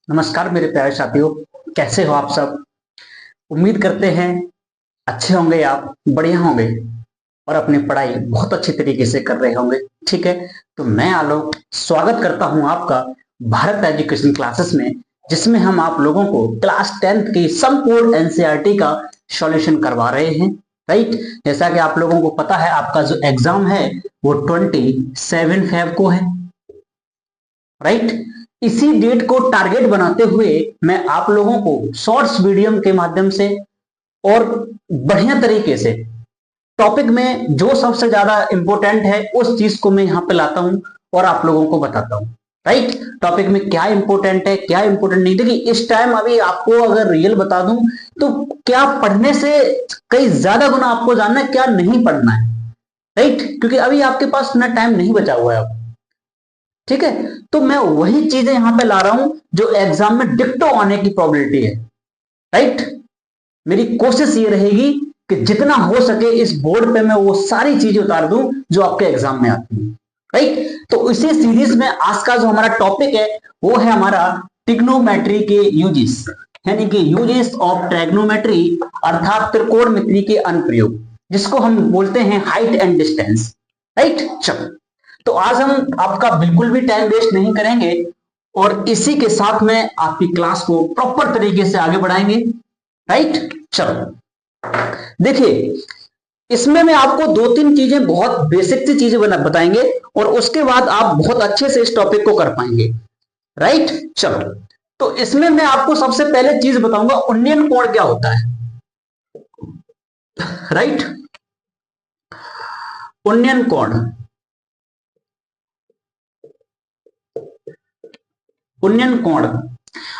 नमस्कार मेरे प्यारे साथियों। कैसे हो आप सब? उम्मीद करते हैं अच्छे होंगे, आप बढ़िया होंगे और अपनी पढ़ाई बहुत अच्छी तरीके से कर रहे होंगे। ठीक है, तो मैं आलोक स्वागत करता हूं आपका भारत एजुकेशन क्लासेस में, जिसमें हम आप लोगों को क्लास 10th की संपूर्ण एनसीईआरटी का सॉल्यूशन करवा रहे हैं। राइट, जैसा कि आप लोगों को पता है, आपका जो एग्जाम है वो 27 फेब को है। राइट, इसी डेट को टारगेट बनाते हुए मैं आप लोगों को शॉर्ट्स वीडियो के माध्यम से और बढ़िया तरीके से टॉपिक में जो सबसे ज्यादा इंपॉर्टेंट है उस चीज को मैं यहां पे लाता हूं और आप लोगों को बताता हूं। राइट, टॉपिक में क्या इंपॉर्टेंट है क्या इंपॉर्टेंट नहीं। देखिए, इस टाइम अभी आपको अगर रियल बता दूं तो क्या पढ़ने से कई ज्यादा गुना आपको जानना है क्या नहीं पढ़ना है। राइट, क्योंकि अभी आपके पास इतना टाइम नहीं बचा हुआ है अब। ठीक है, तो मैं वही चीजें यहां पे ला रहा हूं जो एग्जाम में डिक्टो आने की प्रोबेबिलिटी है। राइट, मेरी कोशिश ये रहेगी कि जितना हो सके इस बोर्ड पे मैं वो सारी चीजें उतार दूं जो आपके एग्जाम में आती है। राइट, तो इसी सीरीज में आज का जो हमारा टॉपिक है वो है हमारा ट्रिग्नोमेट्री के यूजेस, यानी कि यूजेस ऑफ ट्रिग्नोमेट्री, अर्थात त्रिकोणमिति के अनुप्रयोग, जिसको हम बोलते हैं हाइट एंड डिस्टेंस। राइट, चलो, तो आज हम आपका बिल्कुल भी टाइम वेस्ट नहीं करेंगे और इसी के साथ में आपकी क्लास को प्रॉपर तरीके से आगे बढ़ाएंगे। राइट, चलो देखिए, इसमें मैं आपको दो तीन चीजें, बहुत बेसिक सी चीजें बताएंगे और उसके बाद आप बहुत अच्छे से इस टॉपिक को कर पाएंगे। राइट, चलो, तो इसमें मैं आपको सबसे पहले चीज बताऊंगा, उन्नयन कोण क्या होता है। राइट, उन्नयन कोण, उन्नयन कोण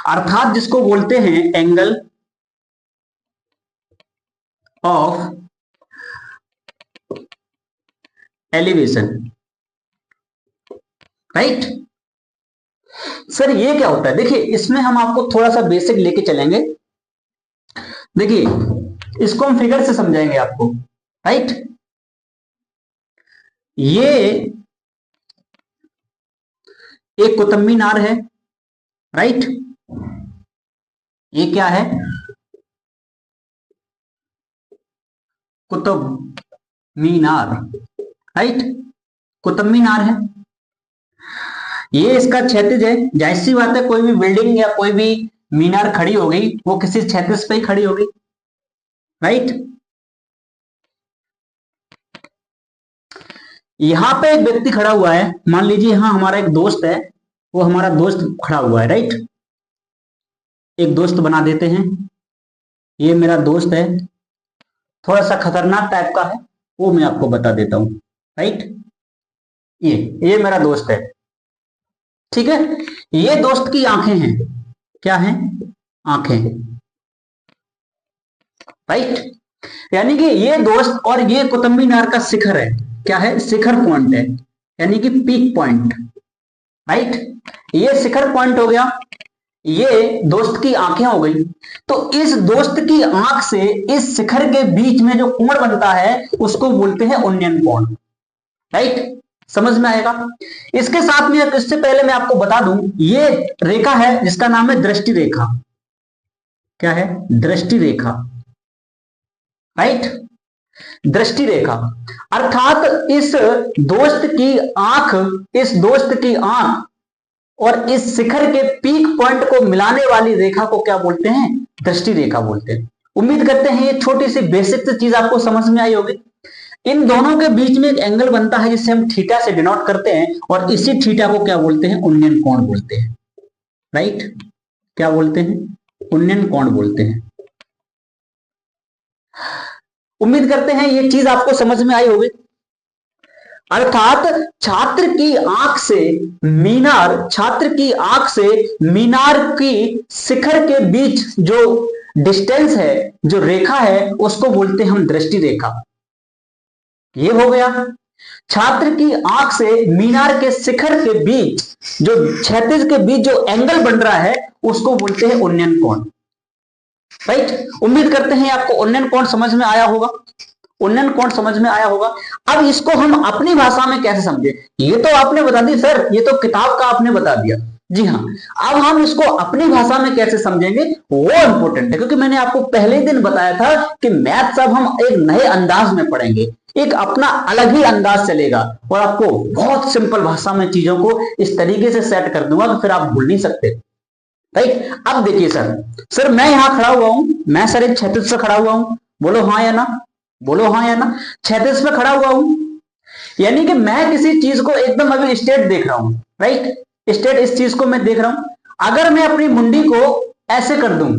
अर्थात जिसको बोलते हैं angle of elevation. Right, sir ये क्या होता है? देखिए, इसमें हम आपको थोड़ा सा बेसिक लेके चलेंगे। देखिए, इसको हम फिगर से समझाएंगे आपको। राइट, ये एक कुतुब मीनार है। राइट, ये क्या है? कुतुब मीनार। राइट, कुतुब मीनार है, ये इसका क्षैतिज है। जाहिर सी बात है, कोई भी बिल्डिंग या कोई भी मीनार खड़ी हो गई वो किसी क्षैतिज पे ही खड़ी होगी। राइट, यहां पे एक व्यक्ति खड़ा हुआ है, मान लीजिए यहां हमारा एक दोस्त है, वो हमारा दोस्त खड़ा हुआ है। राइट, एक दोस्त बना देते हैं, ये मेरा दोस्त है, थोड़ा सा खतरनाक टाइप का है, वो मैं आपको बता देता हूं। राइट, ये मेरा दोस्त है। ठीक है, ये दोस्त की आंखें हैं। क्या है? आंखें। राइट, यानी कि ये दोस्त और ये कुतुब मीनार का शिखर है। क्या है? शिखर पॉइंट है, यानी कि पीक पॉइंट। राइट, ये शिखर पॉइंट हो गया, ये दोस्त की आंखें हो गई। तो इस दोस्त की आंख से इस शिखर के बीच में जो कोण बनता है उसको बोलते हैं उन्नयन कोण। राइट, समझ में आएगा? इसके साथ में, इससे पहले मैं आपको बता दूं, ये रेखा है जिसका नाम है दृष्टि रेखा। क्या है? दृष्टि रेखा। राइट, दृष्टि रेखा अर्थात इस दोस्त की आंख और इस शिखर के पीक पॉइंट को मिलाने वाली रेखा को क्या बोलते हैं? दृष्टि रेखा बोलते हैं। उम्मीद करते हैं ये छोटी सी बेसिक चीज आपको समझ में आई होगी। इन दोनों के बीच में एक एंगल बनता है जिसे हम थीटा से डिनोट करते हैं और इसी थीटा को क्या बोलते हैं? उन्नयन कोण बोलते हैं। राइट, क्या बोलते हैं? उन्नयन कोण बोलते हैं। उम्मीद करते हैं ये चीज आपको समझ में आई होगी। अर्थात छात्र की आंख से मीनार की शिखर के बीच जो डिस्टेंस है, जो रेखा है, उसको बोलते हैं हम दृष्टि रेखा। ये हो गया। छात्र की आंख से मीनार के शिखर के बीच, जो क्षैतिज के बीच जो एंगल बन रहा है, उसको बोलते हैं उन्नयन कोण। राइट, उम्मीद करते हैं आपको उन्नयन कोण समझ में आया होगा। उन्नयन कोण समझ में आया होगा। अब इसको हम अपनी भाषा में कैसे समझे? ये तो आपने बता दी सर, ये तो किताब का आपने बता दिया। जी हाँ। अब हम इसको अपनी भाषा में कैसे समझेंगे वो इंपॉर्टेंट है, क्योंकि मैंने आपको पहले ही दिन बताया था कि मैथ्स अब हम एक नए अंदाज में पढ़ेंगे, एक अपना अलग ही अंदाज चलेगा और आपको बहुत सिंपल भाषा में चीजों को इस तरीके से सेट कर दूंगा कि फिर आप भूल नहीं सकते। राइट, अब देखिए सर मैं यहां खड़ा हुआ हूं, मैं सर एक क्षैतिज पे खड़ा हुआ हूं, बोलो हाँ या ना, बोलो हाँ या ना, क्षैतिज पे खड़ा हुआ हूं, यानी कि मैं किसी चीज को एकदम अभी स्ट्रेट देख रहा हूं। राइट, स्ट्रेट इस चीज को मैं देख रहा हूं। अगर मैं अपनी मुंडी को ऐसे कर दूं,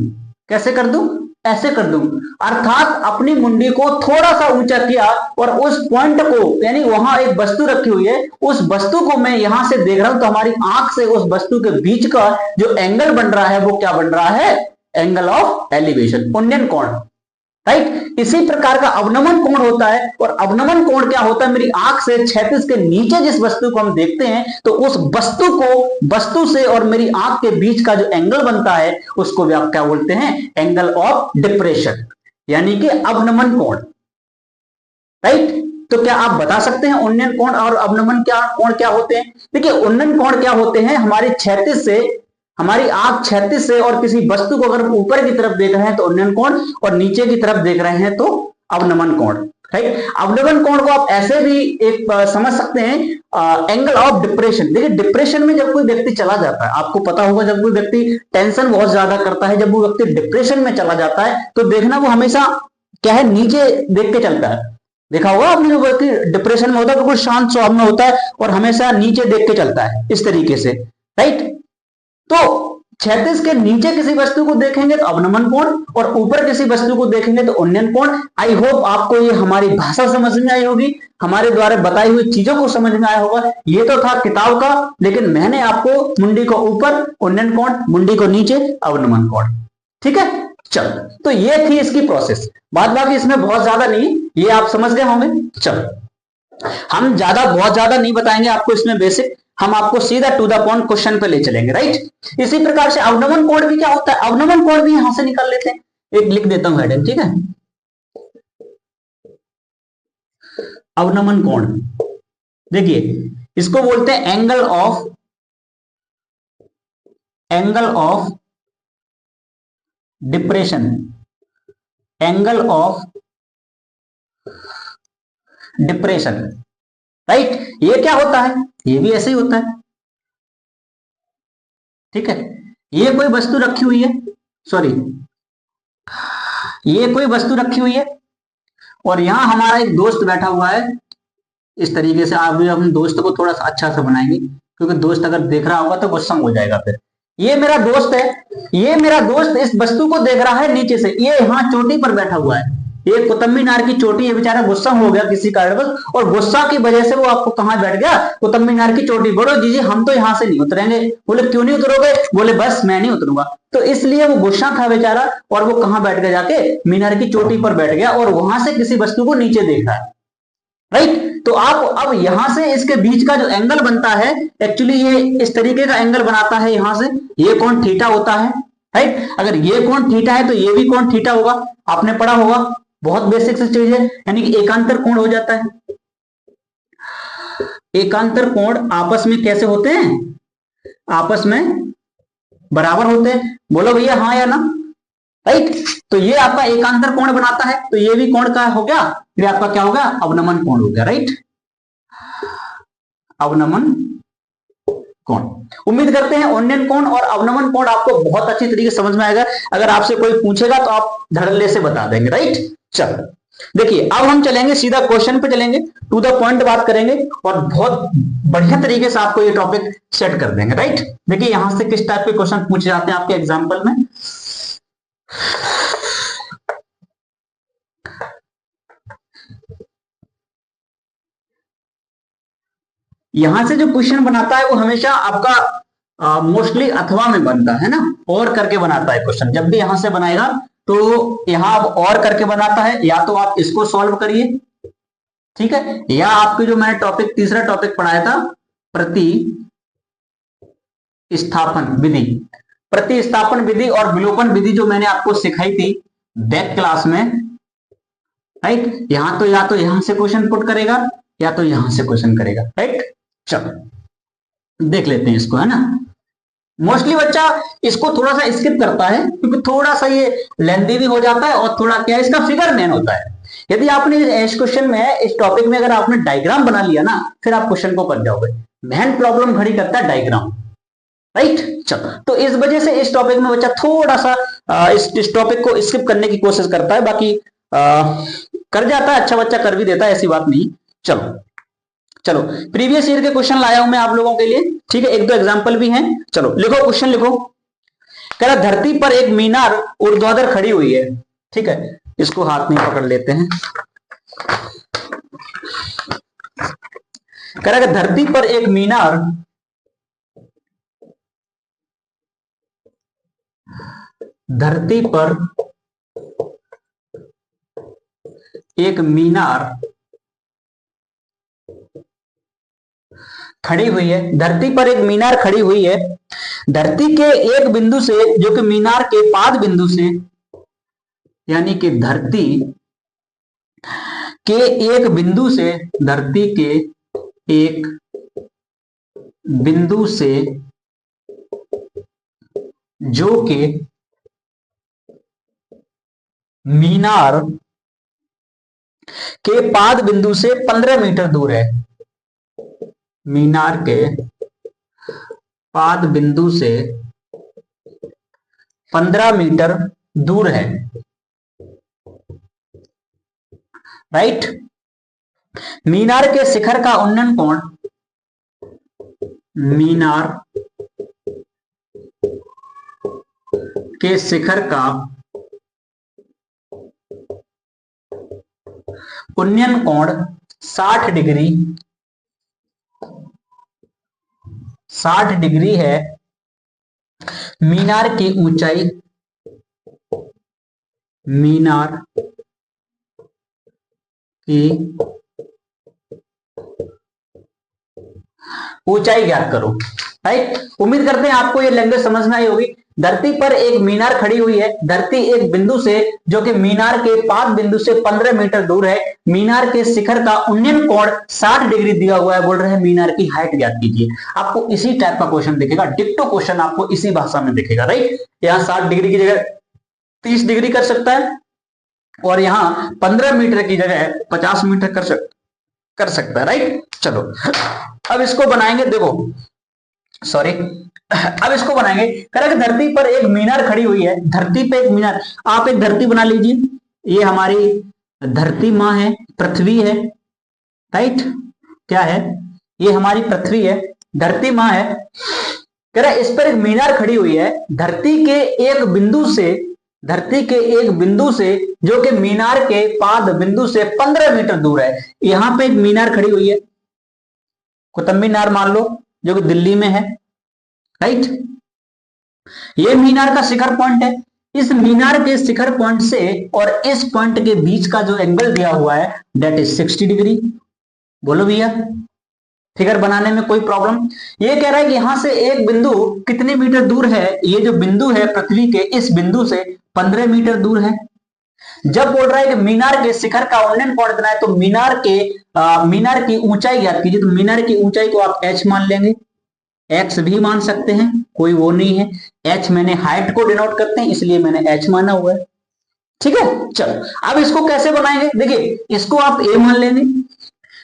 कैसे कर दूं, ऐसे कर दूं, अर्थात अपनी मुंडी को थोड़ा सा ऊंचा किया और उस पॉइंट को, यानी वहां एक वस्तु रखी हुई है, उस वस्तु को मैं यहां से देख रहा हूं, तो हमारी आंख से उस वस्तु के बीच का जो एंगल बन रहा है वो क्या बन रहा है, एंगल ऑफ एलिवेशन, उन्नयन कोण। राइट, इसी प्रकार का अवनमन कोण होता है। और अवनमन कोण क्या होता है, मेरी आंख से क्षैतिज के नीचे जिस वस्तु को हम देखते हैं, तो उस वस्तु को, वस्तु से और मेरी आंख के बीच का जो एंगल बनता है उसको भी आप क्या बोलते हैं, एंगल ऑफ डिप्रेशन, यानी कि अवनमन कोण। राइट, तो क्या आप बता सकते हैं उन्नयन कोण और अवनमन कोण क्या होते हैं? देखिए, उन्नयन कोण क्या होते हैं, हमारी क्षैतिज से, हमारी आंख क्षैतिज से और किसी वस्तु को अगर ऊपर की तरफ देख रहे हैं तो उन्नयन कोण, और नीचे की तरफ देख रहे हैं तो अवनमन कोण। राइट, अवनमन कोण को आप ऐसे भी एक समझ सकते हैं, एंगल ऑफ डिप्रेशन। देखिए, डिप्रेशन में जब कोई व्यक्ति चला जाता है, आपको पता होगा जब कोई व्यक्ति टेंशन बहुत ज्यादा करता है, जब वो व्यक्ति डिप्रेशन में चला जाता है, तो देखना वो हमेशा क्या है, नीचे देख के चलता है। देखा होगा आपने, जो व्यक्ति डिप्रेशन में होता है बिल्कुल शांत स्वभाव में होता है और हमेशा नीचे देख के चलता है इस तरीके से। राइट, तो क्षैतिज के नीचे किसी वस्तु को देखेंगे तो अवनमन कोण, और ऊपर किसी वस्तु को देखेंगे तो उन्नयन कोण। आई होप आपको ये हमारी भाषा समझ में आई होगी, हमारे द्वारा बताई हुई चीजों को समझ में आया होगा। ये तो था किताब का, लेकिन मैंने आपको मुंडी को ऊपर उन्नयन कोण, मुंडी को नीचे अवनमन कोण। ठीक है, चलो, तो ये थी इसकी प्रोसेस, बाद बाकी इसमें बहुत ज्यादा नहीं, ये आप समझ गए होंगे। चलो, हम बहुत ज्यादा नहीं बताएंगे आपको इसमें बेसिक, हम आपको सीधा टू द पॉइंट क्वेश्चन पे ले चलेंगे। राइट, इसी प्रकार से अवनमन कोण भी क्या होता है, अवनमन कोण भी यहां से निकाल लेते हैं, एक लिख देता हूं हेडिंग, ठीक है। अवनमन कोण, देखिए इसको बोलते हैं angle of depression, angle of depression. Right, ये क्या होता है, ये भी ऐसे ही होता है। ठीक है, ये कोई वस्तु रखी हुई है, सॉरी, ये कोई वस्तु रखी हुई है और यहां हमारा एक दोस्त बैठा हुआ है। इस तरीके से आप भी अपने दोस्त को थोड़ा सा अच्छा से बनाएंगे, क्योंकि दोस्त अगर देख रहा होगा तो गुस्सा हो जाएगा फिर। ये मेरा दोस्त है, ये मेरा दोस्त इस वस्तु को देख रहा है नीचे से, ये यहाँ चोटी पर बैठा हुआ है, ये कुतुब मीनार की चोटी है, बेचारा गुस्सा हो गया किसी कारणवश, और गुस्सा की वजह से वो आपको कहां बैठ गया, कुतुब मीनार की चोटी। बोलो जी हम तो यहां से नहीं उतरेंगे। बोले क्यों नहीं उतरोगे? बोले बस मैं नहीं उतरूंगा। तो इसलिए वो गुस्सा था बेचारा, और वो कहां बैठ गया, जाके मीनार की चोटी पर बैठ गया, और वहां से किसी वस्तु को नीचे देख रहा है। राइट, तो आप अब यहां से इसके बीच का जो एंगल बनता है, एक्चुअली ये इस तरीके का एंगल बनाता है, यहां से ये कोण थीटा होता है। राइट, अगर ये कोण थीटा है तो ये भी कोण थीटा होगा, आपने पढ़ा होगा, बहुत बेसिक सी चीज है, यानी कि एकांतर कोण हो जाता है। एकांतर कोण आपस में कैसे होते हैं, आपस में बराबर होते हैं। बोलो भैया हाँ या ना। राइट, तो ये आपका एकांतर कोण बनाता है, तो ये भी कोण का हो गया, ये आपका क्या होगा, अवनमन कोण हो गया। राइट, अवनमन कोण। उम्मीद करते हैं उन्नयन कोण और अवनमन कोण आपको बहुत अच्छी तरीके से समझ में आएगा। अगर आपसे कोई पूछेगा तो आप धड़ल्ले से बता देंगे। राइट, चलो देखिए, अब हम चलेंगे सीधा क्वेश्चन पे, चलेंगे टू द पॉइंट बात करेंगे और बहुत बढ़िया तरीके से आपको ये टॉपिक सेट कर देंगे। राइट, देखिए यहां से किस टाइप के क्वेश्चन पूछे जाते हैं आपके एग्जाम्पल में। यहां से जो क्वेश्चन बनाता है वो हमेशा आपका मोस्टली अथवा में बनता है ना, और करके बनाता है क्वेश्चन। जब भी यहां से बनाएगा तो यहां और करके बनाता है, या तो आप इसको सॉल्व करिए, ठीक है, या आपके जो मैंने टॉपिक तीसरा टॉपिक पढ़ाया था, प्रतिस्थापन विधि, प्रतिस्थापन विधि और विलोपन विधि जो मैंने आपको सिखाई थी बैक क्लास में। राइट, यहां तो या तो यहां से क्वेश्चन पुट करेगा या तो यहां से क्वेश्चन करेगा। राइट, चलो देख लेते हैं इसको, है ना। मोस्टली बच्चा इसको थोड़ा सा स्किप करता है क्योंकि थोड़ा सा ये लेंदी भी हो जाता है और थोड़ा क्या है इसका फिगर मैन होता है। यदि आपने इस क्वेश्चन में इस टॉपिक में अगर आपने डायग्राम बना लिया ना फिर आप क्वेश्चन को कर जाओगे। मेन प्रॉब्लम खड़ी करता है डायग्राम, राइट। चलो तो इस वजह से इस टॉपिक में बच्चा थोड़ा सा इस टॉपिक को स्किप करने की कोशिश करता है, बाकी कर जाता है, अच्छा बच्चा कर भी देता है, ऐसी बात नहीं। चलो चलो प्रीवियस ईयर के क्वेश्चन लाया हूं मैं आप लोगों के लिए, ठीक है, एक दो एग्जांपल भी हैं। चलो लिखो क्वेश्चन लिखो। कह रहा धरती पर एक मीनार ऊर्ध्वाधर खड़ी हुई है, ठीक है, इसको हाथ में पकड़ लेते हैं। कह रहा कि धरती पर एक मीनार धरती पर एक मीनार खड़ी हुई है। धरती पर एक मीनार खड़ी हुई है। धरती के एक बिंदु से, जो कि मीनार के पाद बिंदु से, यानी कि धरती के एक बिंदु से, धरती के एक बिंदु से जो कि मीनार के पाद बिंदु से 15 मीटर दूर है। मीनार के पाद बिंदु से 15 मीटर दूर है, राइट। मीनार के शिखर का उन्नयन कोण, मीनार के शिखर का उन्नयन कोण 60 डिग्री 60 डिग्री है। मीनार की ऊंचाई, मीनार की ऊंचाई ज्ञात करो, राइट। उम्मीद करते हैं आपको ये लैंग्वेज समझ में आई होगी। धरती पर एक मीनार खड़ी हुई है। धरती एक बिंदु से, जो कि मीनार के पाद बिंदु से 15 मीटर दूर है। मीनार के शिखर का उन्नयन कोण 60 डिग्री दिया हुआ है। बोल रहे हैं मीनार की हाइट ज्ञात कीजिए। आपको इसी टाइप का क्वेश्चन दिखेगा, डिक्टो क्वेश्चन आपको इसी भाषा में दिखेगा, राइट। यहाँ 60 डिग्री की जगह 30 डिग्री कर सकता है और यहाँ 15 मीटर की जगह 50 मीटर कर सकता है, राइट। चलो अब इसको बनाएंगे, देखो सॉरी, अब इसको बनाएंगे। कह धरती पर एक मीनार खड़ी हुई है। धरती पे एक मीनार, आप एक धरती बना लीजिए। ये हमारी धरती माँ है, पृथ्वी है, राइट। क्या है? ये हमारी पृथ्वी है, धरती माँ है। कह रहा इस पर एक मीनार खड़ी हुई है। धरती के एक बिंदु से, धरती के एक बिंदु से, जो कि मीनार के पाद बिंदु से 15 मीटर दूर है। यहां पे एक मीनार खड़ी हुई है, कुतुब मीनार मान लो, जो कि दिल्ली में है, राइट। ये मीनार का शिखर पॉइंट है। इस मीनार के शिखर पॉइंट से और इस पॉइंट के बीच का जो एंगल दिया हुआ है दैट इज 60 डिग्री। बोलो भैया, फिगर बनाने में कोई प्रॉब्लम? ये कह रहा है कि यहां से एक बिंदु कितने मीटर दूर है? ये जो बिंदु है पृथ्वी के, इस बिंदु से 15 मीटर दूर है। जब बोल रहा है कि मीनार के शिखर का उन्नयन कोण इतना है, तो मीनार की ऊंचाई ज्ञात कीजिए। तो मीनार की ऊंचाई को आप h मान लेंगे, x भी मान सकते हैं, कोई वो नहीं है। h मैंने हाइट को डिनोट करते हैं, इसलिए मैंने h माना हुआ है, ठीक है। चलो अब इसको कैसे बनाएंगे? देखिए, इसको आप a मान लेंगे,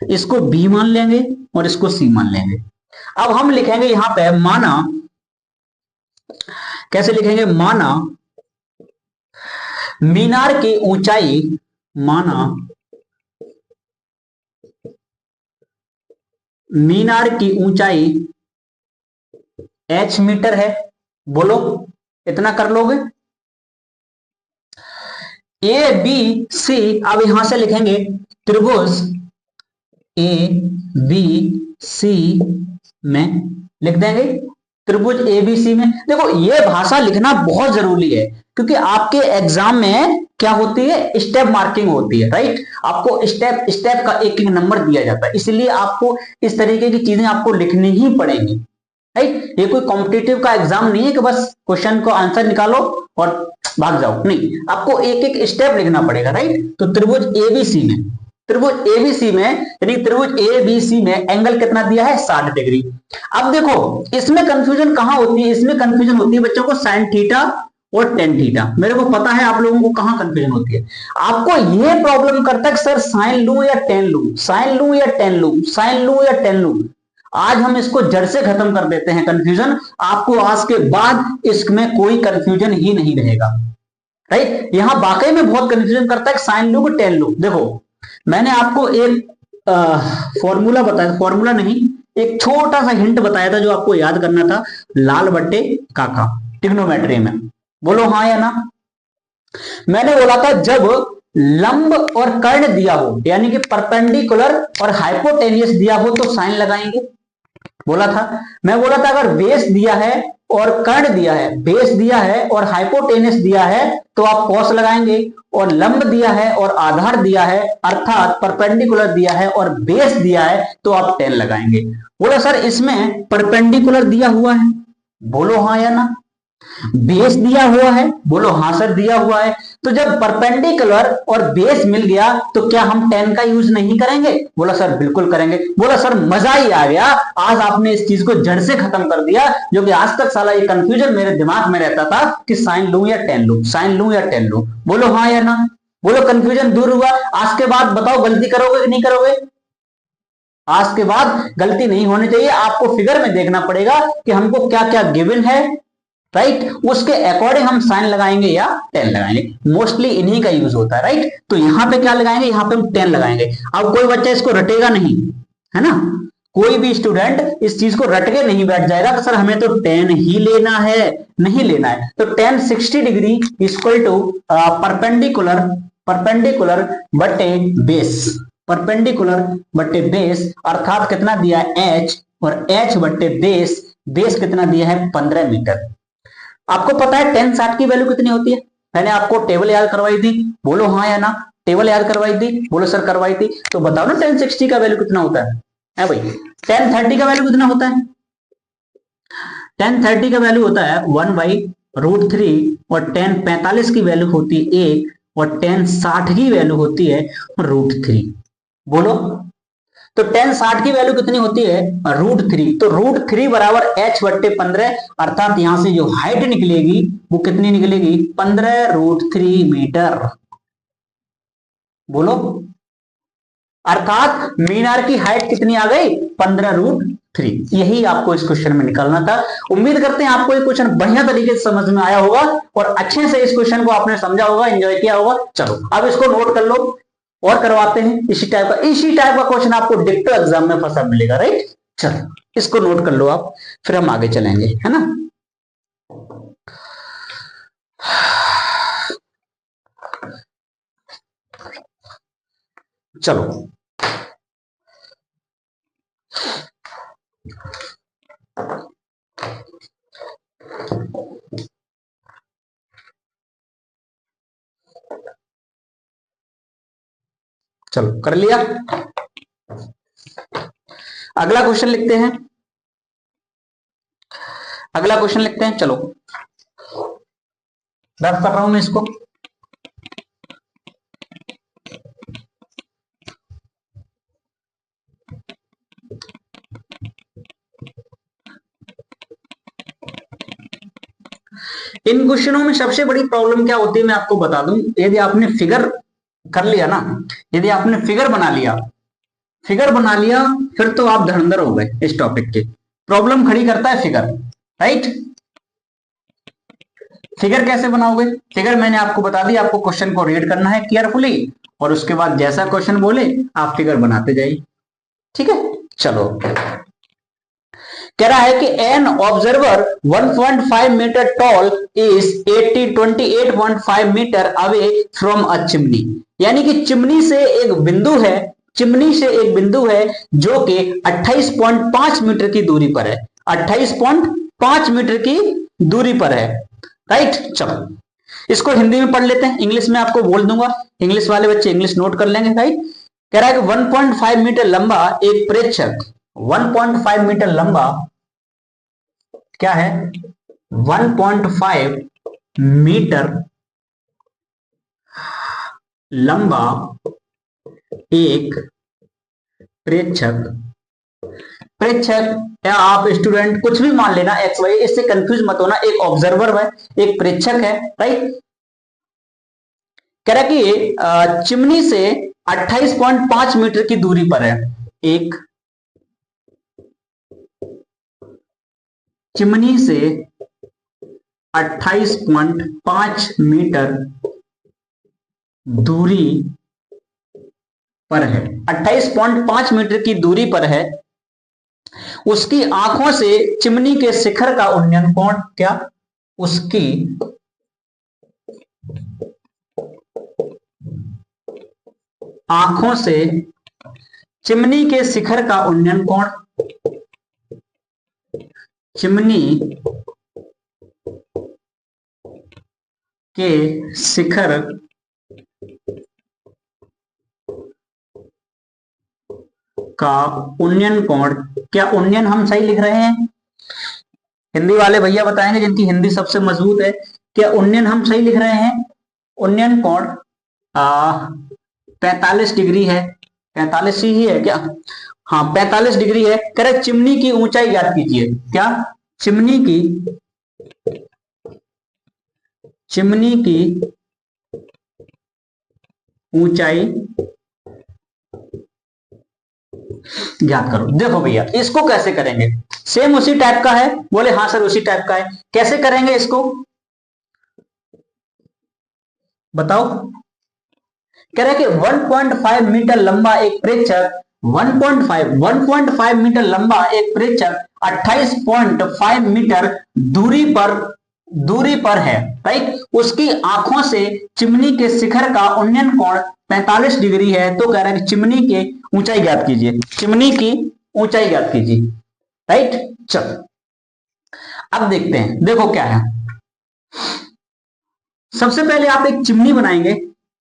इसको b मान लेंगे और इसको c मान लेंगे। अब हम लिखेंगे यहां पे माना, कैसे लिखेंगे? माना मीनार की ऊंचाई, माना मीनार की ऊंचाई h मीटर है। बोलो इतना कर लोगे? ए बी सी, अब यहां से लिखेंगे त्रिभुज ए बी सी में लिख देंगे, त्रिभुज एबीसी में। देखो ये भाषा लिखना बहुत जरूरी है, क्योंकि आपके एग्जाम में क्या होती है? स्टेप मार्किंग होती है, राइट। आपको स्टेप स्टेप का एक एक नंबर दिया जाता है, इसलिए आपको इस तरीके की चीजें आपको लिखनी ही पड़ेंगी, राइट। ये कोई कॉम्पिटिटिव का एग्जाम नहीं है कि बस क्वेश्चन को आंसर निकालो और भाग जाओ, नहीं, आपको एक एक स्टेप लिखना पड़ेगा, राइट। तो त्रिभुज एबीसी में, त्रिभुज एबीसी में, यानी त्रिभुज एबीसी में एंगल कितना दिया है 60 डिग्री। अब देखो इसमें कंफ्यूजन कहां होती है, इसमें कंफ्यूजन होती है बच्चों को साइन थीटा और टेन थीटा। मेरे को पता है आप लोगों को कहां कंफ्यूजन होती है। आपको यह प्रॉब्लम करता है कि सर साइन लूं या टेन लूं, साइन लूं या टेन लूं, साइन लूं या टेन लूं। आज हम इसको जड़ से खत्म कर देते हैं कंफ्यूजन। आपको आज के बाद इसमें कोई कंफ्यूजन ही नहीं रहेगा, राइट। यहां वाकई में बहुत कंफ्यूजन करता है साइन लू कि टेन लू। देखो मैंने आपको एक फॉर्मूला बताया, फॉर्मूला नहीं, एक छोटा सा हिंट बताया था जो आपको याद करना था, लाल बट्टे काका ट्रिग्नोमेट्री में। बोलो हाँ या ना। मैंने बोला था जब लंब और कर्ण दिया हो, यानी कि परपेंडिकुलर और हाइपोटेनियस दिया हो तो साइन लगाएंगे, बोला था। मैं बोला था अगर बेस दिया है और कर्ण दिया है, बेस दिया है और हाइपोटेनस दिया है तो आप कॉस लगाएंगे, और लंब दिया है और आधार दिया है अर्थात परपेंडिकुलर दिया है और बेस दिया है तो आप टेन लगाएंगे। बोला सर इसमें परपेंडिकुलर दिया हुआ है, बोलो हाँ या ना। बेस दिया हुआ है, बोलो हाँ सर दिया हुआ है। तो जब परपेंडिकुलर और बेस मिल गया तो क्या हम टेन का यूज नहीं करेंगे, बोला सर बिल्कुल करेंगे। बोला सर मजा ही आ गया, आज आपने इस चीज को जड़ से खत्म कर दिया, जो कि आज तक साला ये कंफ्यूजन मेरे दिमाग में रहता था कि साइन लूं या टेन लूं, साइन लूं या टेन लूं। बोलो हाँ या ना, बोलो कंफ्यूजन दूर हुआ। आज के बाद बताओ गलती करोगे कि नहीं करोगे। आज के बाद गलती नहीं होनी चाहिए। आपको फिगर में देखना पड़ेगा कि हमको क्या क्या गिवन है, राइट, उसके अकॉर्डिंग हम साइन लगाएंगे या टेन लगाएंगे। मोस्टली इन्हीं का यूज होता है, राइट। तो यहां पे क्या लगाएंगे, यहां पे हम टेन लगाएंगे। अब कोई बच्चा इसको रटेगा नहीं, है ना, कोई भी स्टूडेंट इस चीज को रट के नहीं बैठ जाएगा कि सर हमें तो टेन ही लेना है, नहीं लेना है। तो tan 60 degree equal to perpendicular, perpendicular बटे बेस, परपेंडिकुलर बटे बेस अर्थात कितना दिया है h, और h बटे बेस, बेस कितना दिया है 15 मीटर। आपको पता है टेन 60 की वैल्यू कितनी होती है, मैंने आपको टेबल याद करवाई थी, बोलो हाँ या ना। टेबल याद करवाई थी, बोलो सर करवाई थी। तो बताओ ना टेन 60 का वैल्यू कितना होता है भाई। टेन 30 का वैल्यू कितना होता है, टेन 30 का वैल्यू होता है 1/√3, और टेन 45 की वैल्यू होती है 1, और टेन 60 की वैल्यू होती है √3। बोलो तो टेन 60 की वैल्यू कितनी होती है √3। तो √3 बराबर h बट्टे 15, अर्थात यहां से जो हाइट निकलेगी वो कितनी निकलेगी 15√3 मीटर। बोलो अर्थात मीनार की हाइट कितनी आ गई 15√3। यही आपको इस क्वेश्चन में निकालना था। उम्मीद करते हैं आपको ये क्वेश्चन बढ़िया तरीके से समझ में आया होगा और अच्छे से इस क्वेश्चन को आपने समझा होगा, एंजॉय किया होगा। चलो अब इसको नोट कर लो और करवाते हैं इसी टाइप का क्वेश्चन आपको डिक्टो एग्जाम में फंसा मिलेगा, राइट। चलो इसको नोट कर लो आप, फिर हम आगे चलेंगे, है ना। चलो चलो कर लिया। अगला क्वेश्चन लिखते हैं, अगला क्वेश्चन लिखते हैं। चलो रफ कर रहा हूं मैं इसको। इन क्वेश्चनों में सबसे बड़ी प्रॉब्लम क्या होती है मैं आपको बता दूं। यदि आपने फिगर कर लिया ना, यदि आपने फिगर बना लिया, फिगर बना लिया, फिर तो आप धुरंधर हो गए इस टॉपिक के। प्रॉब्लम खड़ी करता है फिगर, राइट। फिगर कैसे बनाओगे, फिगर मैंने आपको बता दी, आपको क्वेश्चन को रीड करना है केयरफुली और उसके बाद जैसा क्वेश्चन बोले आप फिगर बनाते जाइए, ठीक है। चलो कह रहा है कि an observer 1.5 metre tall is 28.5 metre away from a chimney, यानी कि चिमनी से एक बिंदु है, चिमनी से एक बिंदु है जो कि 28.5 मीटर की दूरी पर है, 28.5 मीटर की दूरी पर है, राइट। चलो इसको हिंदी में पढ़ लेते हैं, इंग्लिश में आपको बोल दूंगा, इंग्लिश वाले बच्चे इंग्लिश नोट कर लेंगे, राइट। कह रहा है कि 1.5 मीटर लंबा एक प्रेक्षक, 1.5 मीटर लंबा क्या है 1.5 मीटर लंबा एक प्रेक्षक, प्रेक्षक या आप स्टूडेंट कुछ भी मान लेना, एक्स वाई, इससे कंफ्यूज मत होना, एक ऑब्जर्वर है, एक प्रेक्षक है, राइट। कह रहा कि चिमनी से 28.5 मीटर की दूरी पर है, एक चिमनी से 28.5 मीटर दूरी पर है, 28.5 मीटर की दूरी पर है, उसकी आंखों से चिमनी के शिखर का उन्नयन कोण क्या, उसकी आंखों से चिमनी के शिखर का उन्नयन कोण, चिमनी के शिखर का उन्नयन कोण, क्या उन्नयन हम सही लिख रहे हैं? हिंदी वाले भैया बताएंगे जिनकी हिंदी सबसे मजबूत है, क्या उन्नयन हम सही लिख रहे हैं? उन्नयन कोण 45 डिग्री है, 45 ही है क्या? हाँ 45 डिग्री है। कह रहे चिमनी की ऊंचाई ज्ञात कीजिए, क्या? चिमनी की ऊंचाई ज्ञात करो। देखो भैया इसको कैसे करेंगे, सेम उसी टाइप का है, बोले हाँ सर उसी टाइप का है, कैसे करेंगे इसको बताओ। कह रहे कि 1.5 मीटर लंबा एक प्रेक्षक 1.5 मीटर लंबा एक प्रेक्षक 28.5 मीटर दूरी पर है, राइट। उसकी आंखों से चिमनी के शिखर का उन्नयन कोण 45 डिग्री है, तो कह रहा है कि चिमनी की ऊंचाई ज्ञात कीजिए, चिमनी की ऊंचाई ज्ञात कीजिए, राइट। चलो अब देखते हैं, देखो क्या है। सबसे पहले आप एक चिमनी बनाएंगे,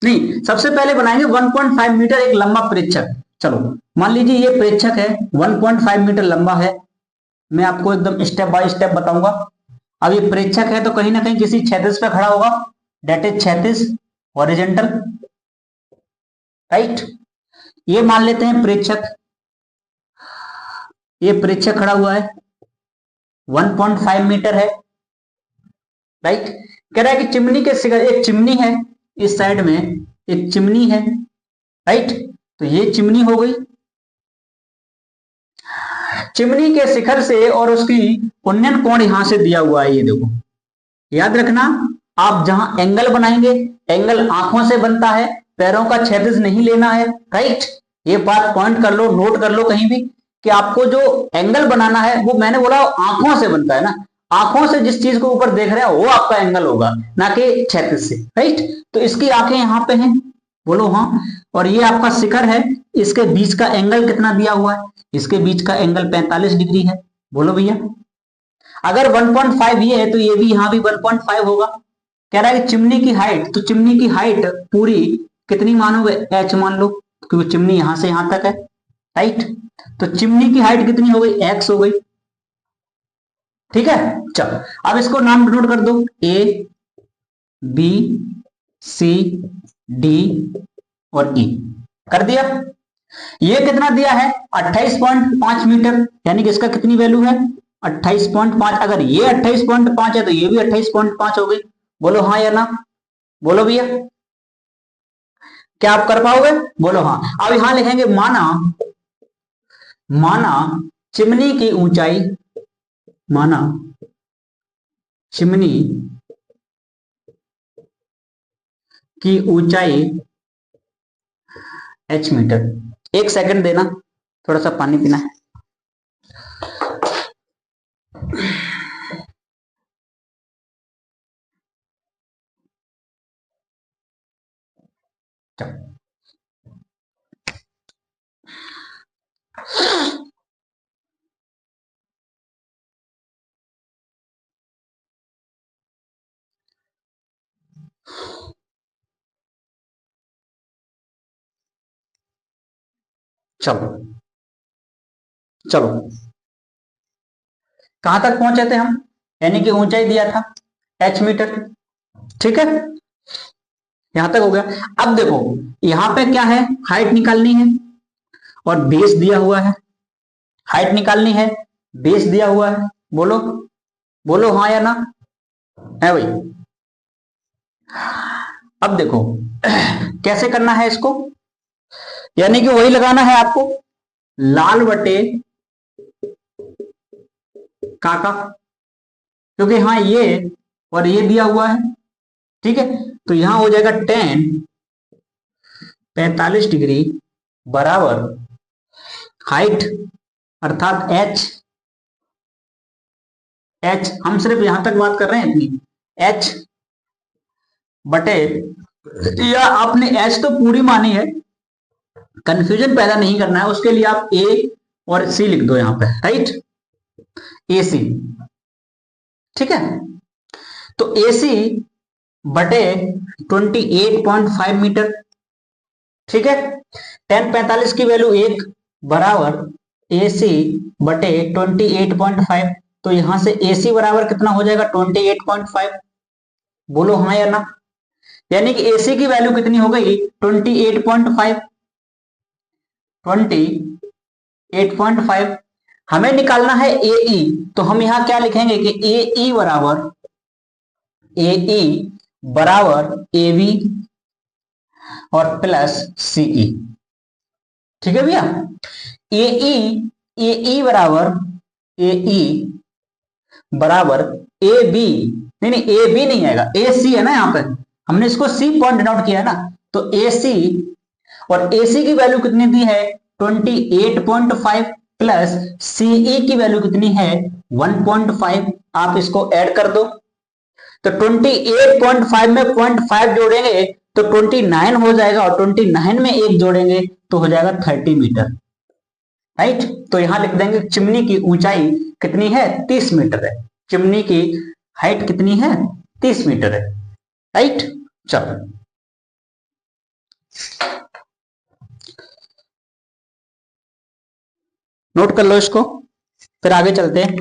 नहीं सबसे पहले बनाएंगे 1.5 मीटर एक लंबा प्रेक्षक। चलो मान लीजिए ये प्रेक्षक है, 1.5 मीटर लंबा है, मैं आपको एकदम स्टेप बाय स्टेप बताऊंगा। अब ये प्रेक्षक है तो कहीं ना कहीं किसी क्षैतिज पे खड़ा होगा, डेट इज क्षैतिज, हॉरिजॉन्टल, राइट। ये मान लेते हैं प्रेक्षक, ये प्रेक्षक खड़ा हुआ है, 1.5 मीटर है, राइट। कह रहा है कि चिमनी के शिखर, एक चिमनी है इस साइड में, एक चिमनी है, राइट। तो ये चिमनी हो गई, चिमनी के शिखर से और उसकी उन्नयन कोण यहां से दिया हुआ है, ये देखो याद रखना। आप जहां एंगल बनाएंगे, एंगल आंखों से बनता है, पैरों का क्षैतिज नहीं लेना है, राइट। ये बात पॉइंट कर लो, नोट कर लो कहीं भी, कि आपको जो एंगल बनाना है वो मैंने बोला आंखों से बनता है ना, आंखों से जिस चीज को ऊपर देख रहे हैं वो आपका एंगल होगा, ना कि क्षैतिज से, राइट। तो इसकी आंखें यहां पे हैं, बोलो हाँ। और ये आपका शिखर है, इसके बीच का एंगल कितना दिया हुआ है? इसके बीच का एंगल 45 डिग्री है, बोलो भैया। अगर 1.5 ये है तो ये भी यहां भी 1.5 होगा। कह रहा है कि चिमनी की हाइट, तो चिमनी की हाइट पूरी कितनी मानोगे? h मान लो, क्योंकि चिमनी यहां से यहां तक है, राइट। तो चिमनी की हाइट कितनी हो गई? x हो गई, ठीक है। चलो अब इसको नाम नोट कर दो, a b c d और e, कर दिया। ये कितना दिया है? 28.5 मीटर, यानी कि इसका कितनी वैल्यू है? 28.5। अगर ये 28.5 है तो ये भी 28.5 हो गई, बोलो हाँ या ना, बोलो भैया, क्या आप कर पाओगे? बोलो हाँ। अब यहां लिखेंगे माना चिमनी की ऊंचाई, माना चिमनी की ऊंचाई h मीटर। एक सेकंड देना, थोड़ा सा पानी पीना है। चलो चलो कहां तक पहुंचे थे हम? यानी कि ऊंचाई दिया था h मीटर, ठीक है। यहां तक हो गया। अब देखो यहां पे क्या है, हाइट निकालनी है और बेस दिया हुआ है, हाइट निकालनी है, बेस दिया हुआ है, बोलो बोलो हाँ या ना, है भाई। अब देखो कैसे करना है इसको, यानी कि वही लगाना है आपको, लाल बटे काका, क्योंकि हाँ ये और ये दिया हुआ है, ठीक है। तो यहां हो जाएगा टेन 45 डिग्री बराबर हाइट अर्थात एच, एच हम सिर्फ यहां तक बात कर रहे हैं इतनी, एच बटे, या आपने एच तो पूरी मानी है, कंफ्यूजन पैदा नहीं करना है उसके लिए आप ए और सी लिख दो यहां पे, राइट, ए सी, ठीक है। तो ए सी बटे 28.5 मीटर, ठीक है। 10 45 की वैल्यू 1 बराबर ए सी बटे 28.5, तो यहां से ए सी बराबर कितना हो जाएगा 28.5, बोलो हाँ या ना, यानी कि एसी की वैल्यू कितनी हो गई 28.5, 28.5। हमें निकालना है ए ई, तो हम यहां क्या लिखेंगे कि ए ई बराबर ए बी और प्लस सीई, ठीक है भैया। ए ई बराबर ए ई बराबर ए बी, नहीं ए बी नहीं आएगा, ए सी है ना, यहां पे हमने इसको सी पॉइंट डिनोट किया है ना, तो ए सी, और ए सी की वैल्यू कितनी दी है 28.5 प्लस सीई की वैल्यू कितनी है 1.5, आप इसको ऐड कर दो, तो 28.5 में 0.5 जोड़ेंगे तो 29 हो जाएगा, और 29 में एक जोड़ेंगे तो हो जाएगा 30 मीटर, राइट। तो यहां लिख देंगे चिमनी की ऊंचाई कितनी है 30 मीटर है, चिमनी की हाइट कितनी है 30 मीटर है, राइट। चलो नोट कर लो इसको, फिर आगे चलते हैं।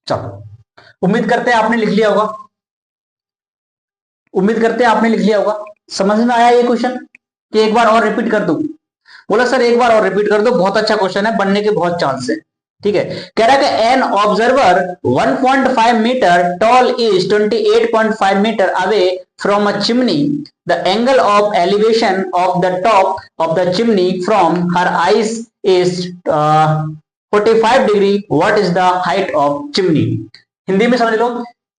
चलो उम्मीद करते हैं आपने लिख लिया होगा, उम्मीद करते हैं आपने लिख लिया होगा। समझ में आया ये क्वेश्चन कि एक बार और रिपीट कर दूं, बोला सर एक बार और रिपीट कर दो, बहुत अच्छा क्वेश्चन है, बनने के बहुत चांस है, ठीक है। कह रहा है कि an observer 1.5 metre tall is 28.5 metre away from a chimney, the angle of elevation of the top of the chimney from her eyes is 45 degree, what is the height of chimney. Hindi में समझ लो,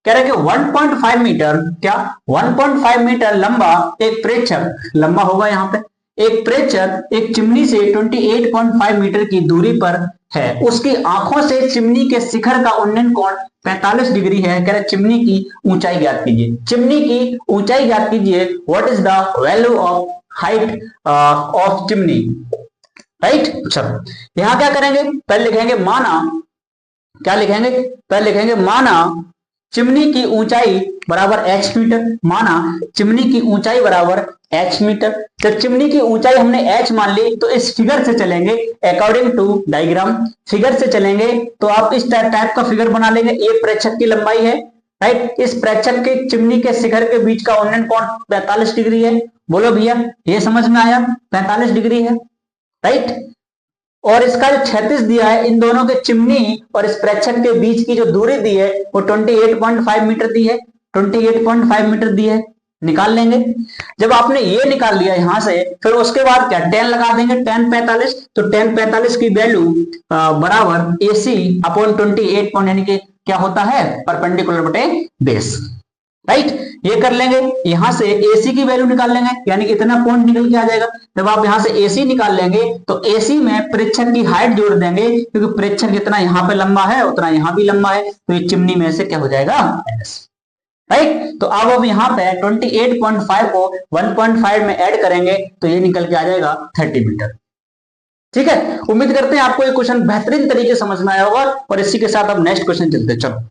कह रहा है कि 1.5 metre, क्या 1.5 metre लंबा एक प्रेक्षक, लंबा होगा यहाँ पे, एक प्रेक्षक एक चिमनी से 28.5 मीटर की दूरी पर है, उसकी आंखों से चिमनी के शिखर का उन्नयन कोण 45 डिग्री है। कह रहे चिमनी की ऊंचाई ज्ञात कीजिए, चिमनी की ऊंचाई ज्ञात कीजिए, what is the value of height of chimney, right. चलो यहां क्या करेंगे, पहले लिखेंगे माना, क्या लिखेंगे, पहले लिखेंगे माना चिमनी की ऊंचाई बराबर h मीटर, माना चिमनी की ऊंचाई बराबर h मीटर। जब चिमनी की ऊंचाई हमने h मान ली तो इस फिगर से चलेंगे अकॉर्डिंग टू डायग्राम, फिगर से चलेंगे तो आप इस टाइप का फिगर बना लेंगे, ये प्रेक्षक की लंबाई है, राइट, इस प्रेक्षक के चिमनी के शिखर के बीच का उन्नयन कोण 45 डिग्री है, बोलो भैया ये समझ में आया 45 डिग्री है, राइट। और इसका जो क्षैतिज दिया है, इन दोनों के चिमनी और इस प्रेक्षक के बीच की जो दूरी दी है वो 28.5 मीटर दी है, 28.5 मीटर दी है, निकाल लेंगे। जब आपने ये निकाल लिया यहां से, फिर उसके बाद क्या 10 लगा देंगे, 10 45, तो 10 45 की वैल्यू बराबर ए सी अपॉन 28 यानी कि क्या होता है परपेंडिकुलर बटे बेस, राइट। ये कर लेंगे, यहां से एसी की वैल्यू निकाल लेंगे, यानी इतना पॉइंट निकल के आ जाएगा। जब आप यहां से एसी निकाल लेंगे तो एसी में प्रेक्षक की हाइट जोड़ देंगे, क्योंकि प्रेक्षक जितना यहां पे लंबा है उतना यहां भी लंबा है, तो ये चिमनी में से क्या हो जाएगा एस, राइट। तो अब यहां पे 28.5 को 1.5 में ऐड करेंगे तो ये निकल के आ जाएगा 30 मीटर, ठीक है। उम्मीद करते हैं आपको ये क्वेश्चन बेहतरीन तरीके समझ में आया होगा, और इसी के साथ अब नेक्स्ट क्वेश्चन चलते हैं। चलो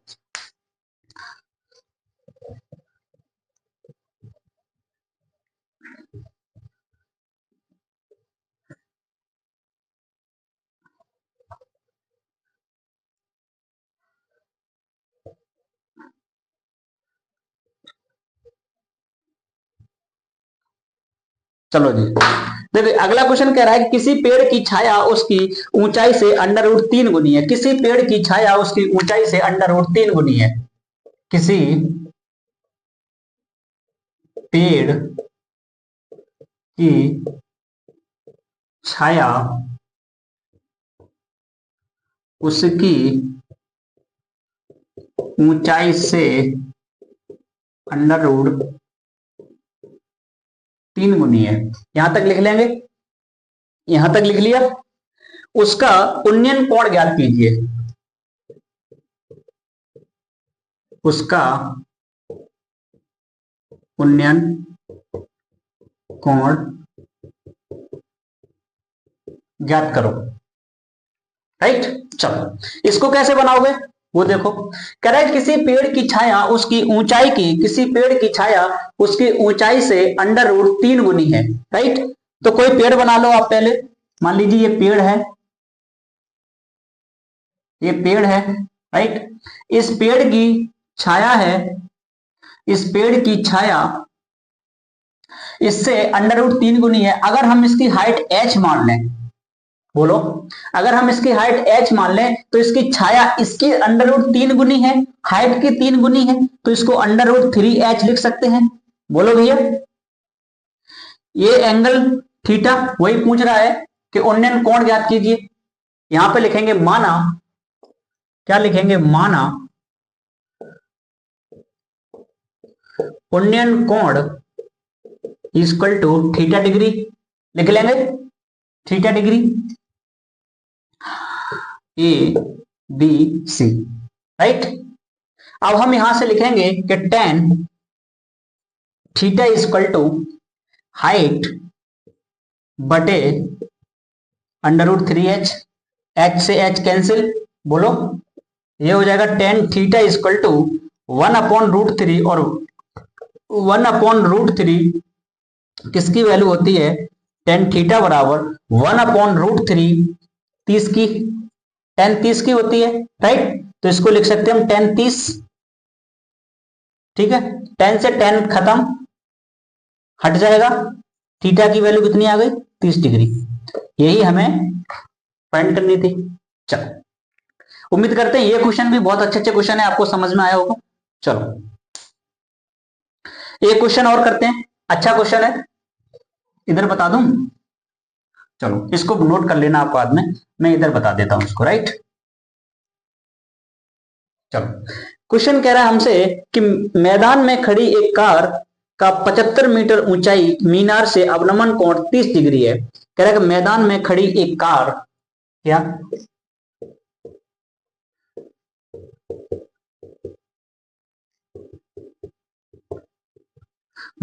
चलो जी, देखिए अगला क्वेश्चन कह रहा है कि किसी पेड़ की छाया उसकी ऊंचाई से अंडर रूट 3 गुनी है। किसी पेड़ की छाया उसकी ऊंचाई से अंडर रूट 3 गुनी है। किसी पेड़ की छाया उसकी ऊंचाई से अंडर रूट 3 गुनी है। यहां तक लिख लेंगे, यहां तक लिख लिया। उसका उन्नयन कोण ज्ञात कीजिए। उसका उन्नयन कोण ज्ञात करो। राइट, चलो इसको कैसे बनाओगे वो देखो। कह रहा है किसी पेड़ की छाया उसकी ऊंचाई की, किसी पेड़ की छाया उसकी ऊंचाई से अंडर रूट 3 गुनी है। राइट, तो कोई पेड़ बना लो आप पहले। मान लीजिए ये पेड़ है, ये पेड़ है। राइट, इस पेड़ की छाया है, इस पेड़ की छाया इससे अंडर रूट 3 गुनी है। अगर हम इसकी हाइट h मान लें, बोलो, अगर हम इसकी हाइट h मान लें तो इसकी छाया इसकी अंडर रूट 3 गुनी है, हाइट की 3 गुनी है, तो इसको अंडर रूट 3h लिख सकते हैं। बोलो भैया, ये एंगल थीटा वही पूछ रहा है कि उन्नयन कोण ज्ञात कीजिए। यहां पे लिखेंगे माना, क्या लिखेंगे, माना उन्नयन कोण इक्वल टू थीटा डिग्री। लिख लेंगे थीटा डिग्री ABC। राइट, अब हम यहां से लिखेंगे कि tan theta equal to height बटे अंडर रूट 3h, h से h कैंसिल। बोलो, ये हो जाएगा tan थीटा इक्वल टू 1/√3, और 1/√3 किसकी वैल्यू होती है, tan थीटा बराबर 1/√3 30 की, tan 30 की होती है। राइट, तो इसको लिख सकते हैं हम tan 30। ठीक है, tan से tan खत्म, हट जाएगा, थीटा की वैल्यू कितनी आ गई, 30 डिग्री। यही हमें फाइंड करनी थी। चलो, उम्मीद करते हैं ये क्वेश्चन भी बहुत अच्छे अच्छे क्वेश्चन है, आपको समझ में आया होगा। चलो एक क्वेश्चन और करते हैं, अच्छा क्वेश्चन है, इधर बता दूं। चलो इसको नोट कर लेना आप बाद में, मैं इधर बता देता हूं इसको। राइट, चलो क्वेश्चन कह रहा है हमसे कि मैदान में खड़ी एक कार का 75 मीटर ऊंचाई मीनार से अवनमन कोण 30 डिग्री है। कह रहा है कि मैदान में खड़ी एक कार, क्या,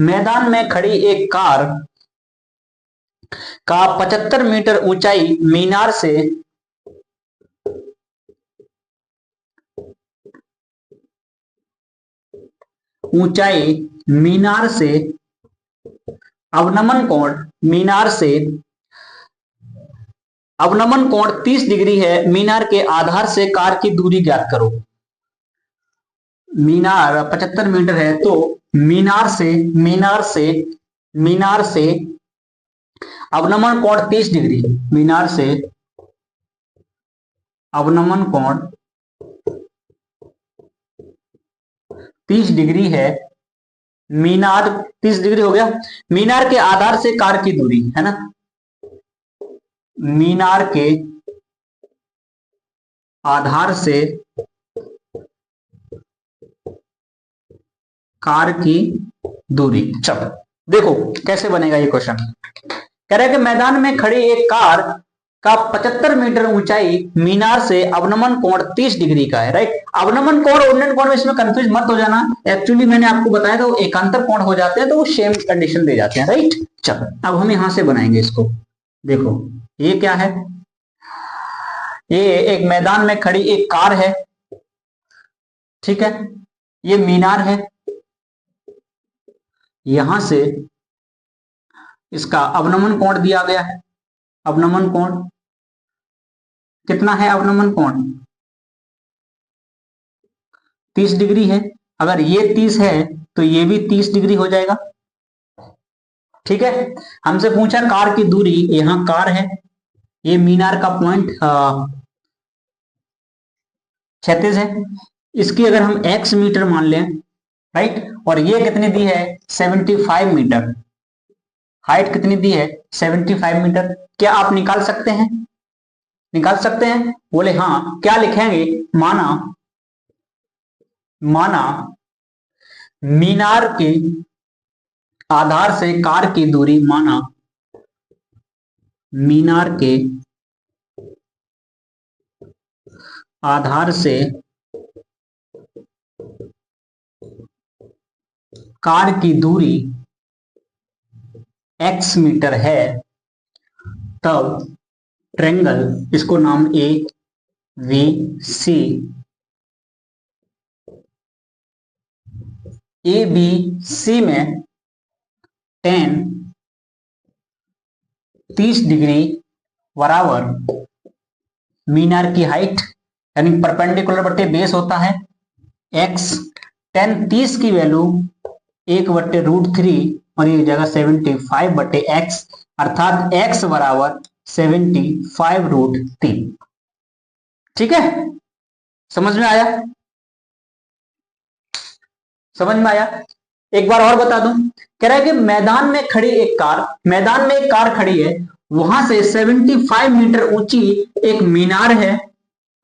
मैदान में खड़ी एक कार का 75 मीटर ऊंचाई मीनार से ऊंचाई मीनार से अवनमन कोण, मीनार से अवनमन कोण 30 डिग्री है। मीनार के आधार से कार की दूरी ज्ञात करो। मीनार 75 मीटर है, तो मीनार से अवनमन कोण 30 डिग्री, मीनार से अवनमन कोण 30 डिग्री है। मीनार 30 डिग्री हो गया। मीनार के आधार से कार की दूरी है ना, मीनार के आधार से कार की दूरी। चलो देखो कैसे बनेगा ये क्वेश्चन। कह रहा है कि मैदान में खड़ी एक कार का 75 मीटर ऊंचाई मीनार से अवनमन कोण 30 डिग्री का है। राइट, अवनमन कोण और उन्नयन कोण में इसमें कंफ्यूज मत हो जाना, एक्चुअली मैंने आपको बताया था वो एकांतर कोण हो जाते हैं, तो वो सेम कंडीशन दे जाते हैं। राइट, चलो अब हम यहां से बनाएंगे इसको। देखो ये क्या है, ये एक मैदान में खड़ी एक कार है, ठीक है, ये मीनार है, यहां से इसका अवनमन कोण दिया गया है। अवनमन कोण कितना है, अवनमन कोण 30 डिग्री है। अगर ये 30 है तो ये भी 30 डिग्री हो जाएगा। ठीक है। हमसे पूछा कार की दूरी, यहां कार है, ये मीनार का पॉइंट 36 है, इसकी अगर हम x मीटर मान लें, राइट, और ये कितनी दी है 75 मीटर, हाइट कितनी दी है 75 मीटर, क्या आप निकाल सकते हैं? निकाल सकते हैं? बोले हाँ। क्या लिखेंगे? माना, माना मीनार के आधार से कार की दूरी, माना मीनार के आधार से कार की दूरी x मीटर है, तब ट्रेंगल, इसको नाम A V C, A B C में टेन 30 डिग्री बराबर मीनार की हाइट, यानी परपेंडिकुलर बटे बेस होता है x, टेन 30 की वैल्यू 1/√3 और ये जगह 75/x, अर्थात x बराबर 75√3। ठीक है, समझ में आया? समझ में आया? एक बार और बता दूं, कह रहा है कि मैदान में खड़ी एक कार, मैदान में एक कार खड़ी है, वहां से 75 मीटर ऊंची एक मीनार है,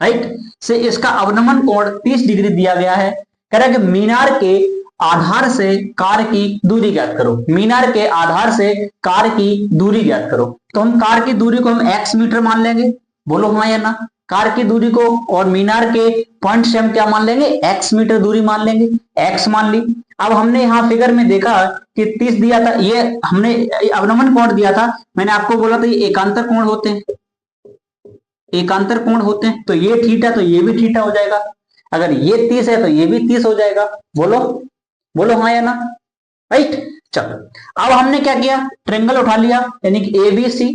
राइट, से इसका अवनमन कोण 30 डिग्री दिया गया है। कह रहा है कि मीनार के आधार से कार की दूरी ज्ञात करो, मीनार के आधार से कार की दूरी ज्ञात करो। तो हम कार की दूरी को हम x मीटर मान लेंगे, बोलो हाँ या ना? कार की दूरी को और मीनार के पॉइंट से हम क्या मान लेंगे? x मीटर दूरी मान लेंगे, x मान ली। अब हमने यहाँ फिगर में देखा कि 30 दिया था, ये हमने अवनमन कोण दिया था, मैंने आपको बोला था ये एकांतर कोण होते हैं, एकांतर कोण होते हैं, तो ये थीटा तो ये भी थीटा हो जाएगा, अगर ये 30 है तो ये भी 30 हो जाएगा। बोलो, बोलो हाँ या ना? राइट। चलो, अब हमने क्या किया? ट्रेंगल उठा लिया, यानी कि एबीसी,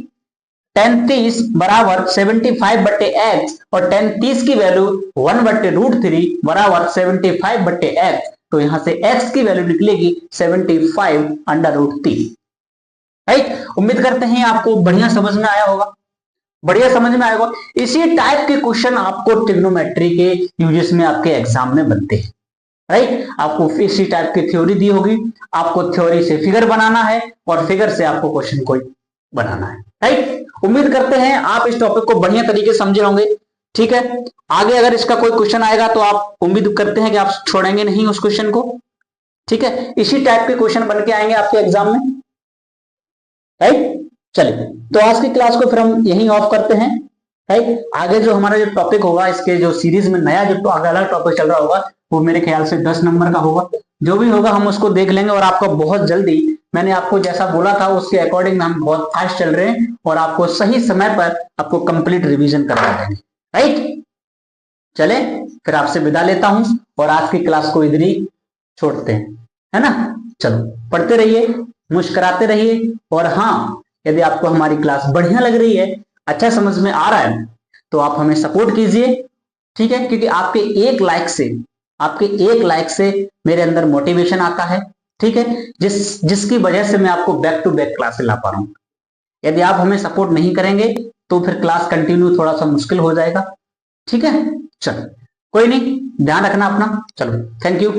टेन 30 बराबर 75/x और टेन 30 की वैल्यू 1/√3 बराबर 75/x, तो यहां से x की वैल्यू निकलेगी 75√3। राइट, उम्मीद करते हैं आपको बढ़िया समझ में आया होगा, बढ़िया समझ में आएगा। इसी टाइप के क्वेश्चन आपको ट्रिग्नोमेट्री के यूजेस में आपके एग्जाम में बनते हैं, राइट। आपको इसी टाइप की थ्योरी दी होगी, आपको थ्योरी से फिगर बनाना है और फिगर से आपको क्वेश्चन कोई बनाना है, राइट। उम्मीद करते हैं आप इस टॉपिक को बढ़िया तरीके से समझे होंगे। ठीक है, आगे अगर इसका कोई क्वेश्चन आएगा तो आप उम्मीद करते हैं कि आप छोड़ेंगे नहीं उस क्वेश्चन को। ठीक है, इसी टाइप के क्वेश्चन बन के आएंगे आपके एग्जाम में, राइट। चलिए, तो आज की क्लास को फिर हम यहीं ऑफ करते हैं, राइट। आगे जो हमारा जो टॉपिक होगा, इसके जो सीरीज में नया जो अगला टॉपिक चल रहा होगा, वो मेरे ख्याल से 10 नंबर का होगा। जो भी होगा हम उसको देख लेंगे और आपको बहुत जल्दी, मैंने आपको जैसा बोला था उसके अकॉर्डिंग हम बहुत फास्ट चल रहे हैं और आपको सही समय पर आपको कंप्लीट रिवीजन करवा देंगे, राइट। चले, फिर आपसे विदा लेता हूं और आज की क्लास को इधर ही छोड़ते हैं, है ना। चलो, पढ़ते रहिए, मुस्कुराते रहिए, और हाँ, यदि आपको हमारी क्लास बढ़िया लग रही है, अच्छा समझ में आ रहा है, तो आप हमें सपोर्ट कीजिए, ठीक है, क्योंकि आपके एक लाइक से, आपके एक लाइक से मेरे अंदर मोटिवेशन आता है, ठीक है, जिसकी वजह से मैं आपको बैक टू बैक क्लास ला पा रहा हूं। यदि आप हमें सपोर्ट नहीं करेंगे तो फिर क्लास कंटिन्यू थोड़ा सा मुश्किल हो जाएगा, ठीक है। चलो, कोई नहीं, ध्यान रखना अपना। चलो, थैंक यू।